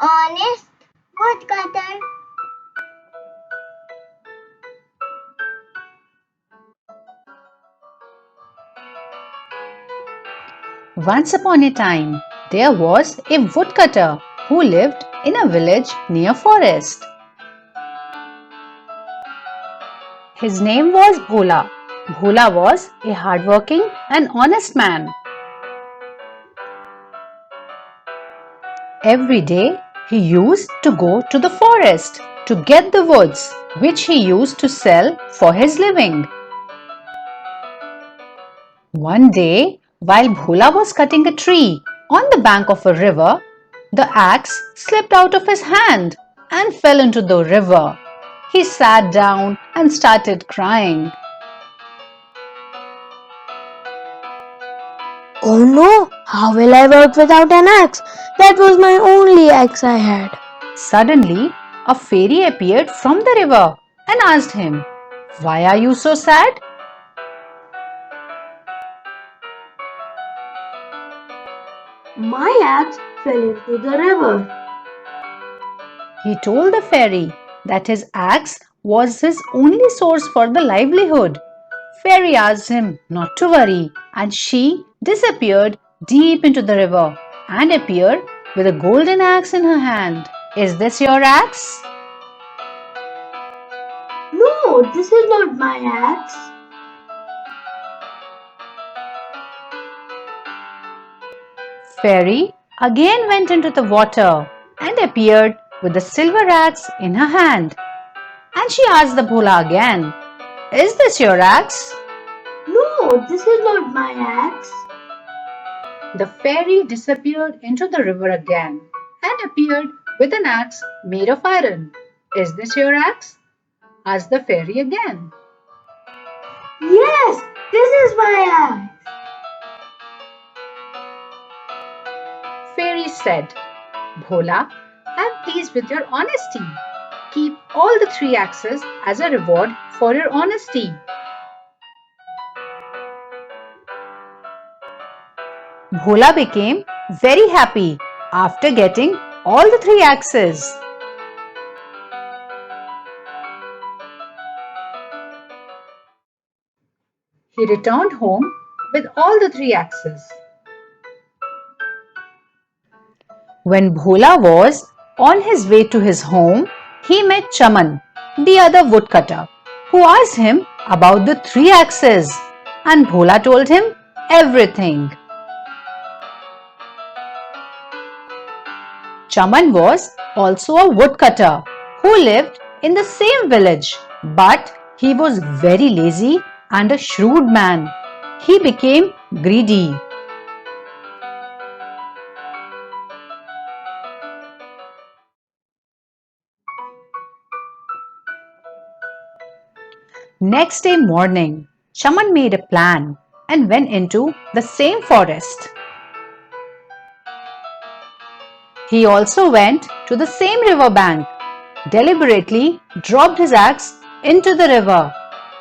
honest woodcutter. Once upon a time, there was a woodcutter who lived in a village near forest. His name was Bhola. Bhola was a hardworking and honest man. Every day, he used to go to the forest to get the woods, which he used to sell for his living. One day, while Bhola was cutting a tree on the bank of a river, the axe slipped out of his hand and fell into the river. He sat down and started crying. Oh no, how will I work without an axe? That was my only axe I had. Suddenly, a fairy appeared from the river and asked him, "Why are you so sad?" My axe fell into the river. He told the fairy that his axe was his only source for the livelihood. Fairy asked him not to worry, and she disappeared deep into the river and appeared with a golden axe in her hand. "Is this your axe?" No, this is not my axe. Fairy again went into the water and appeared with the silver axe in her hand. And she asked the Bhola again, "Is this your axe?" No, this is not my axe. The fairy disappeared into the river again and appeared with an axe made of iron. "Is this your axe?" asked the fairy again. Yes, this is my axe. Fairy said, "Bhola, I am pleased with your honesty. Keep all the three axes as a reward for your honesty." Bhola became very happy after getting all the three axes. He returned home with all the three axes. When Bhola was on his way to his home, he met Chaman, the other woodcutter, who asked him about the three axes, and Bhola told him everything. Chaman was also a woodcutter who lived in the same village, but he was very lazy and a shrewd man. He became greedy. Next day morning, Chaman made a plan and went into the same forest. He also went to the same river bank, deliberately dropped his axe into the river.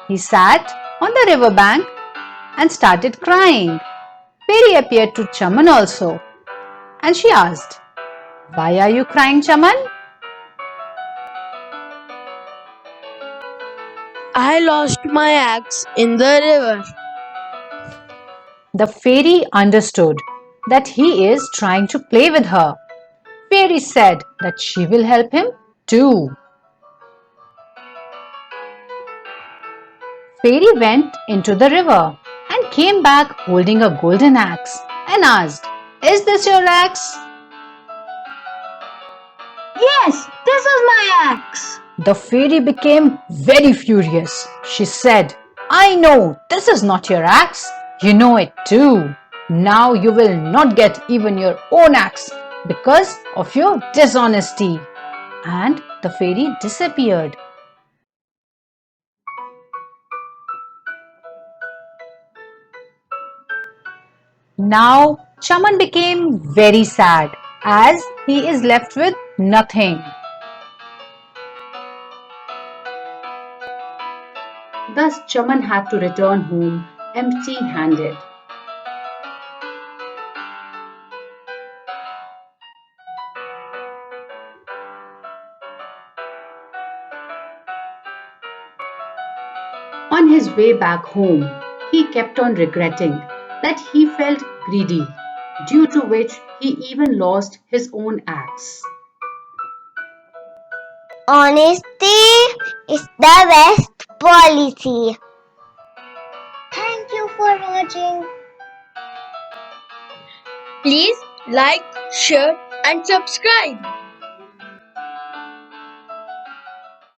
He sat on the river bank and started crying. Fairy appeared to Chaman also, and she asked, "Why are you crying, Chaman?" I lost my axe in the river. The fairy understood that he is trying to play with her. Fairy said that she will help him too. Fairy went into the river and came back holding a golden axe and asked, "Is this your axe?" Yes, this is my axe. The fairy became very furious. She said, "I know this is not your axe. You know it too. Now you will not get even your own axe because of your dishonesty." And the fairy disappeared. Now Chaman became very sad as he is left with nothing. Thus Chaman had to return home empty-handed. On his way back home, he kept on regretting that he felt greedy, due to which he even lost his own axe. Honesty is the best policy. Thank you for watching. Please like, share, and subscribe.